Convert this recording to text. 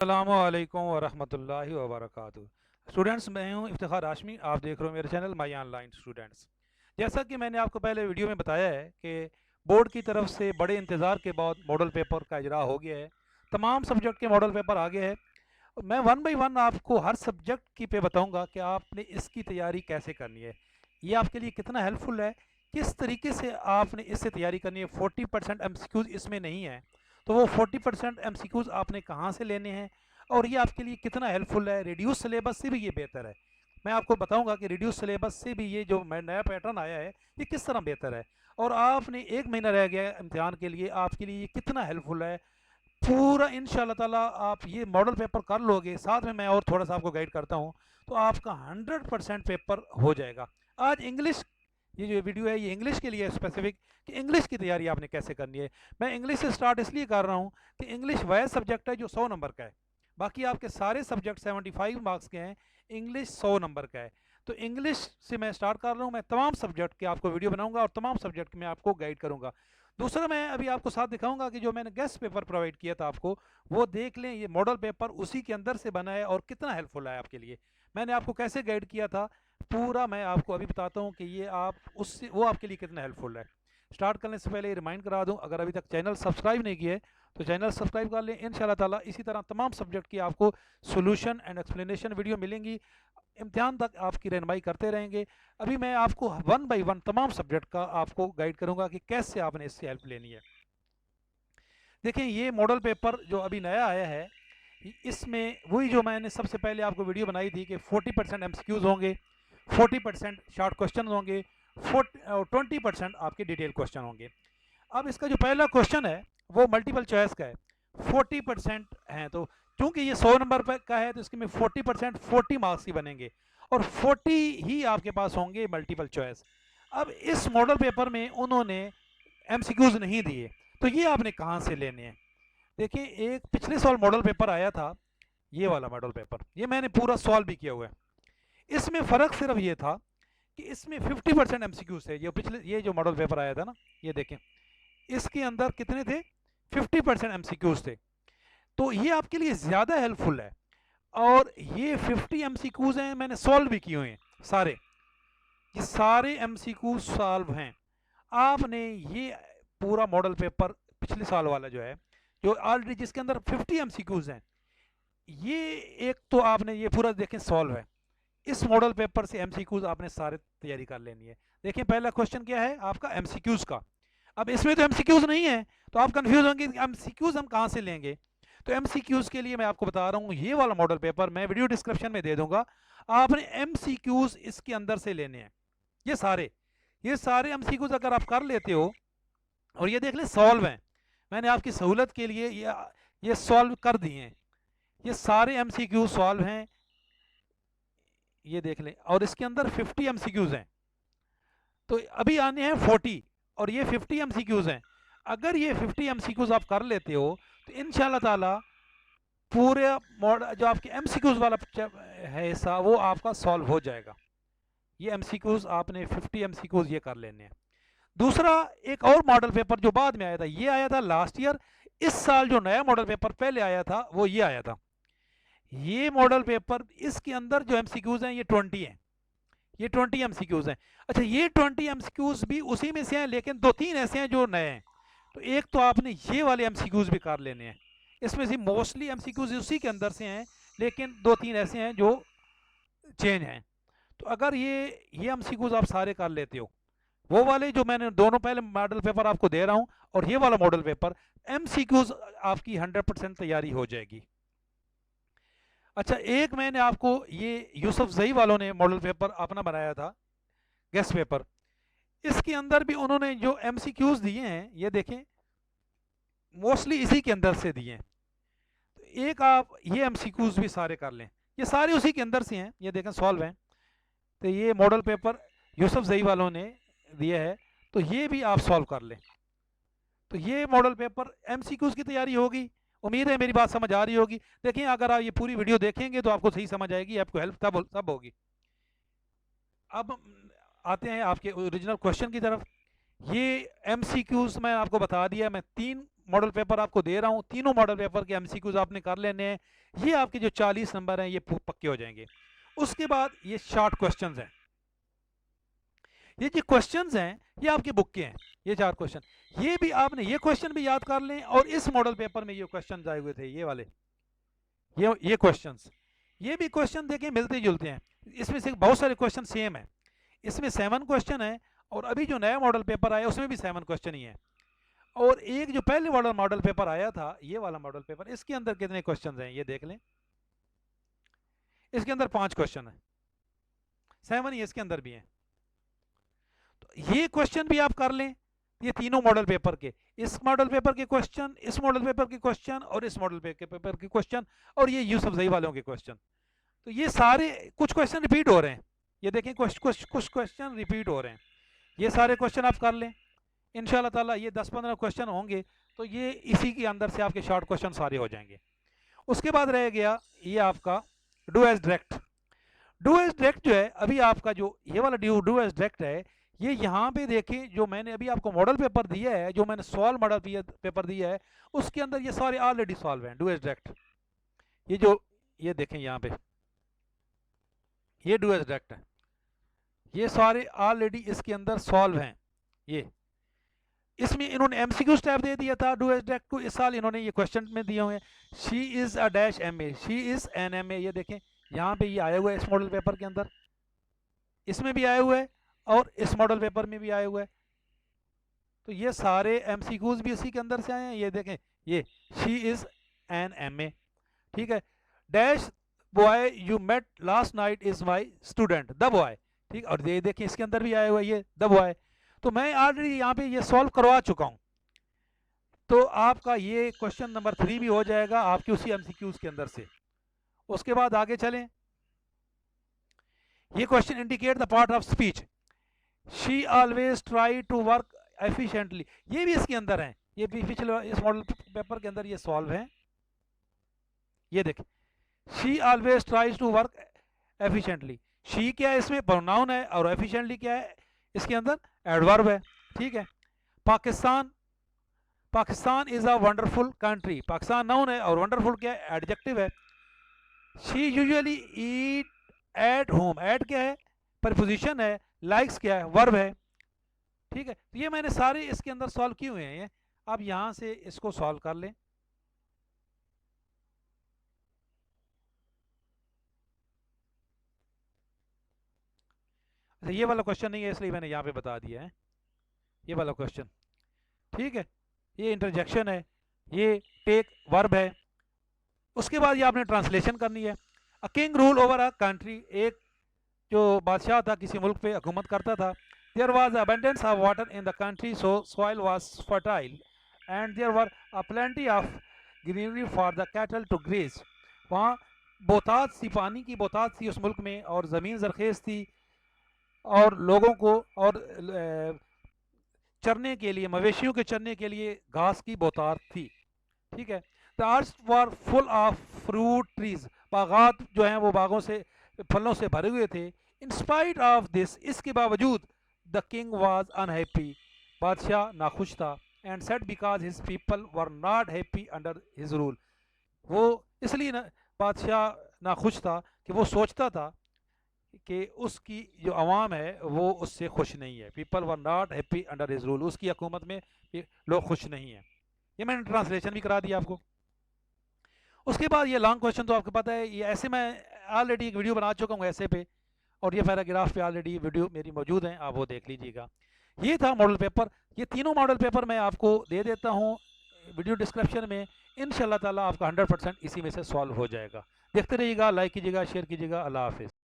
अस्सलामुअलैकुम वरहमतुल्लाहि वबरकातुहू। स्टूडेंट्स, मैं हूं इफ्तिखार हाशमी। आप देख रहे हो मेरे चैनल माई ऑनलाइन स्टूडेंट्स। जैसा कि मैंने आपको पहले वीडियो में बताया है कि बोर्ड की तरफ से बड़े इंतज़ार के बाद मॉडल पेपर का इजरा हो गया है। तमाम सब्जेक्ट के मॉडल पेपर आ गए हैं। मैं वन बाई वन आपको हर सब्जेक्ट की पे बताऊंगा कि आपने इसकी तैयारी कैसे करनी है, ये आपके लिए कितना हेल्पफुल है, किस तरीके से आपने इससे तैयारी करनी है। 40% एमसीक्यूज़ इसमें नहीं है, तो वो 40% एमसीक्यूज़ आपने कहाँ से लेने हैं और ये आपके लिए कितना हेल्पफुल है। रिड्यूस सिलेबस से भी ये बेहतर है। मैं आपको बताऊंगा कि रिड्यूस सिलेबस से भी ये जो नया पैटर्न आया है ये किस तरह बेहतर है, और आपने एक महीना रह गया है इम्तिहान के लिए, आपके लिए ये कितना हेल्पफुल है। पूरा इंशाल्लाह ताला आप ये मॉडल पेपर कर लोगे, साथ में मैं और थोड़ा सा आपको गाइड करता हूँ, तो आपका 100% पेपर हो जाएगा। आज इंग्लिश, ये जो वीडियो है ये इंग्लिश के लिए स्पेसिफिक, कि इंग्लिश की तैयारी आपने कैसे करनी है। मैं इंग्लिश से स्टार्ट इसलिए कर रहा हूँ कि इंग्लिश वह सब्जेक्ट है जो 100 नंबर का है। बाकी आपके सारे सब्जेक्ट 75 मार्क्स के हैं, इंग्लिश 100 नंबर का है। तो इंग्लिश से मैं स्टार्ट कर रहा हूँ। मैं तमाम सब्जेक्ट के आपको वीडियो बनाऊंगा और तमाम सब्जेक्ट में आपको गाइड करूंगा। दूसरा, मैं अभी आपको साथ दिखाऊंगा कि जो मैंने गेस्ट पेपर प्रोवाइड किया था आपको, वो देख लें। ये मॉडल पेपर उसी के अंदर से बना है और कितना हेल्पफुल है आपके लिए। मैंने आपको कैसे गाइड किया था पूरा मैं आपको अभी बताता हूँ कि ये आप उससे वो आपके लिए कितना हेल्पफुल है। स्टार्ट करने से पहले रिमाइंड करा दूं, अगर अभी तक चैनल सब्सक्राइब नहीं किए तो चैनल सब्सक्राइब कर लें। इंशाल्लाह ताला इसी तरह तमाम सब्जेक्ट की आपको सोल्यूशन एंड एक्सप्लेनेशन वीडियो मिलेंगी। इम्तिहान तक आपकी रहनुमाई करते रहेंगे। अभी मैं आपको वन बाई वन तमाम सब्जेक्ट का आपको गाइड करूंगा कि कैसे आपने इससे हेल्प लेनी है। देखें, ये मॉडल पेपर जो अभी नया आया है, इसमें वही जो मैंने सबसे पहले आपको वीडियो बनाई थी कि 40% एमसीक्यूज होंगे, 40% शॉर्ट क्वेश्चन होंगे, 20% आपके डिटेल क्वेश्चन होंगे। अब इसका जो पहला क्वेश्चन है वो मल्टीपल चॉइस का है। 40% है, तो चूंकि ये 100 नंबर पर का है तो इसके में 40% 40 मार्क्स ही बनेंगे और 40 ही आपके पास होंगे मल्टीपल चॉइस। अब इस मॉडल पेपर में उन्होंने एमसीक्यूज नहीं दिए, तो ये आपने कहाँ से लेने हैं। देखिए, एक पिछले साल मॉडल पेपर आया था, ये वाला मॉडल पेपर, ये मैंने पूरा सॉल्व भी किया हुआ है। इसमें फ़र्क सिर्फ ये था कि इसमें 50% एमसीक्यूज थे। ये जो मॉडल पेपर आया था ना, ये देखें, इसके अंदर कितने थे, 50% एमसीक्यूज थे। तो ये आपके लिए ज़्यादा हेल्पफुल है। और ये 50 एमसीक्यूज हैं, मैंने सॉल्व भी किए हुए हैं सारे। ये सारे एमसीक्यू सॉल्व हैं। आपने ये पूरा मॉडल पेपर पिछले साल वाला जो है, जो ऑलरेडी जिसके अंदर 50 एमसीक्यूज हैं, ये एक तो आपने ये पूरा देखें सॉल्व है। इस मॉडल पेपर से एमसीक्यूज आपने सारे तैयारी कर लेनी है। देखिए, पहला क्वेश्चन क्या है आपका, एमसीक्यूज का। अब इसमें तो एमसीक्यूज नहीं है, तो आप कंफ्यूज होंगे एमसीक्यूज हम कहाँ से लेंगे। तो एमसीक्यूज के लिए मैं आपको बता रहा हूँ, ये वाला मॉडल पेपर मैं वीडियो डिस्क्रिप्शन में दे दूंगा। आपने एमसीक्यूज इसके अंदर से लेने हैं। ये सारे एमसीक्यूज अगर आप कर लेते हो, और ये देख लें सॉल्व हैं, मैंने आपकी सहूलत के लिए ये सॉल्व कर दिए हैं। ये सारे एमसीक्यू सॉल्व हैं, ये देख लें, और इसके अंदर 50 एमसीक्यूज हैं। तो अभी आने हैं 40, और ये 50 एमसीक्यूज हैं। अगर ये 50 एमसीक्यूज आप कर लेते हो तो इंशाल्लाह ताला पूरे मॉडल जो आपके एमसीक्यूज वाला है हिस्सा, वो आपका सॉल्व हो जाएगा। ये एमसीक्यूज आपने 50 एमसीक्यूज ये कर लेने हैं। दूसरा, एक और मॉडल पेपर जो बाद में आया था, ये आया था लास्ट ईयर। इस साल जो नया मॉडल पेपर पहले आया था वो ये आया था। ये मॉडल पेपर, इसके अंदर जो एमसीक्यूज हैं ये 20 हैं। ये 20 एमसीक्यूज हैं। अच्छा, ये 20 एमसीक्यूज भी उसी में से हैं, लेकिन दो तीन ऐसे हैं जो नए हैं। तो एक तो आपने ये वाले एमसीक्यूज भी कर लेने हैं। इसमें से मोस्टली एमसीक्यूज उसी के अंदर से हैं, लेकिन दो तीन ऐसे हैं जो चेंज हैं। तो अगर ये एमसीक्यूज आप सारे कर लेते हो, वो वाले जो मैंने दोनों पहले मॉडल पेपर आपको दे रहा हूं और ये वाला मॉडल पेपर, एमसीक्यूज आपकी 100% तैयारी हो जाएगी। अच्छा, एक मैंने आपको ये यूसुफ जई वालों ने मॉडल पेपर अपना बनाया था, गेस्ट पेपर। इसके अंदर भी उन्होंने जो एमसीक्यूज दिए हैं ये देखें, मोस्टली इसी के अंदर से दिए हैं। तो एक आप ये एमसीक्यूज भी सारे कर लें, ये सारे उसी के अंदर से हैं, ये देखें सॉल्व हैं। तो ये मॉडल पेपर यूसुफ जई वालों ने दिया है, तो ये भी आप सॉल्व कर लें। तो ये मॉडल पेपर एमसीक्यूज की तैयारी होगी। उम्मीद है मेरी बात समझ आ रही होगी। देखिए, अगर आप ये पूरी वीडियो देखेंगे तो आपको सही समझ आएगी, आपको हेल्प तब होगी। अब आते हैं आपके ओरिजिनल क्वेश्चन की तरफ। ये एमसीक्यूज मैं आपको बता दिया, मैं तीन मॉडल पेपर आपको दे रहा हूँ, तीनों मॉडल पेपर के एमसीक्यूज आपने कर लेने हैं। ये आपके जो 40 नंबर हैं ये पक्के हो जाएंगे। उसके बाद ये शॉर्ट क्वेश्चंस हैं, ये जो क्वेश्चंस हैं ये आपके बुक के हैं, ये 4 क्वेश्चन, ये भी आपने ये क्वेश्चन भी याद कर लें। और इस मॉडल पेपर में ये क्वेश्चन आए हुए थे, ये वाले, ये क्वेश्चंस, ये भी क्वेश्चन देखें मिलते जुलते हैं। इसमें से बहुत सारे क्वेश्चन सेम है, इसमें 7 क्वेश्चन है, और अभी जो नया मॉडल पेपर आया उसमें भी 7 क्वेश्चन ही है। और एक जो पहले वाला मॉडल पेपर आया था, ये वाला मॉडल पेपर, इसके अंदर कितने क्वेश्चन हैं ये देख लें। इसके अंदर 5 क्वेश्चन है, 7 ही इसके अंदर भी हैं। तो ये क्वेश्चन भी आप कर लें, ये तीनों मॉडल पेपर के, इस मॉडल पेपर के क्वेश्चन, इस मॉडल पेपर के क्वेश्चन, और इस मॉडल पेपर के क्वेश्चन, और ये यूसुफजई वालों के क्वेश्चन। तो ये सारे कुछ क्वेश्चन रिपीट हो रहे हैं, ये देखें कुछ क्वेश्चन रिपीट हो रहे हैं। ये सारे क्वेश्चन आप कर लें, इंशाल्लाह ताला ये 10-15 क्वेश्चन होंगे, तो ये इसी के अंदर से आपके शॉर्ट क्वेश्चन सारे हो जाएंगे। उसके बाद रह गया ये आपका do as direct. Do as direct जो है, अभी आपका जो ये वाला डू एज डायरेक्ट है, ये यहाँ पे देखें, जो मैंने अभी आपको मॉडल पेपर दिया है, जो मैंने सॉल्व मॉडल पेपर दिया है, उसके अंदर ये सारे ऑलरेडी सॉल्व हैं। डू एज डायरेक्ट, ये जो ये देखें यहाँ पे, ये डू एज डायरेक्ट है, ये सारे ऑलरेडी इसके अंदर सॉल्व हैं। ये इसमें इन्होंने एमसीक्यू स्टेप दे दिया था डू एज डायरेक्ट को, इस साल इन्होंने ये क्वेश्चन में दिए हुए हैं। She is a dash M A, she is an M A, ये देखें यहाँ पे ये आया हुआ है इस मॉडल पेपर के अंदर, इसमें भी आया हुआ है और इस मॉडल पेपर में भी आया हुआ है। तो ये सारे एमसीक्यूज भी इसी के अंदर से आए हैं। ये देखें, ये she is an M A, ठीक है। Dash boy you met last night is my student, the boy, ठीक। और ये देखें इसके अंदर भी आया हुआ है ये द बॉय। तो मैं ऑलरेडी यहाँ पे ये सॉल्व करवा चुका हूँ, तो आपका ये क्वेश्चन नंबर 3 भी हो जाएगा आपके उसी एमसीक्यूज के अंदर से। उसके बाद आगे चलें, ये question indicate the part of speech, she always try to work efficiently, ये भी इसके अंदर है, ये भी पिछले इस मॉडल पेपर के अंदर ये सॉल्व है। ये देखें, she always tries to work efficiently, she क्या है इसमें प्रोनाउन है, और एफिशिएंटली क्या है इसके अंदर एडवर्ब है, ठीक है। Pakistan, Pakistan is a wonderful country, Pakistan noun है और वंडरफुल क्या है एडजेक्टिव है। She usually eat at home, at क्या है प्रीपोजिशन है, लाइक्स क्या है वर्ब है, ठीक है। तो ये मैंने सारे इसके अंदर सॉल्व किए हुए हैं, आप यहां से इसको सॉल्व कर लें। ये वाला क्वेश्चन नहीं है इसलिए मैंने यहाँ पे बता दिया है, ये वाला क्वेश्चन, ठीक है। ये इंटरजेक्शन है, ये टेक वर्ब है। उसके बाद ये आपने ट्रांसलेशन करनी है। A king rule over a country, एक जो बादशाह था किसी मुल्क पे हुकूमत करता था। There was abundance of water in the country, so soil was fertile and there were a plenty of greenery for the cattle to graze, वहाँ बोतात सी, पानी की बोतात थी उस मुल्क में, और ज़मीन जरखेज़ थी, और लोगों को और चरने के लिए, मवेशियों के चरने के लिए घास की बोतार थी, ठीक है। The earth were full of fruit trees, बागात जो हैं वो बागों से, फलों से भरे हुए थे। इन स्पाइट ऑफ दिस, इसके बावजूद, द किंग वाज अनहैप्पी, बादशाह नाखुश था। And said because his people were not happy under his rule, वो इसलिए बादशाह नाखुश था कि वो सोचता था कि उसकी जो अवाम है वो उससे खुश नहीं है। People were not happy under his rule, उसकी हुकूमत में लोग खुश नहीं हैं। ये मैंने ट्रांसलेशन भी करा दिया आपको। उसके बाद ये लॉन्ग क्वेश्चन तो आपको पता है, ये ऐसे मैं ऑलरेडी एक वीडियो बना चुका हूँ ऐसे पे, और ये पैराग्राफ पे ऑलरेडी वीडियो मेरी मौजूद है, आप वो देख लीजिएगा। ये था मॉडल पेपर, ये तीनों मॉडल पेपर मैं आपको दे देता हूँ वीडियो डिस्क्रिप्शन में। इंशाल्लाह ताला आपका 100% इसी में से सॉल्व हो जाएगा। देखते रहिएगा, लाइक कीजिएगा, शेयर कीजिएगा। अल्लाह हाफिज़।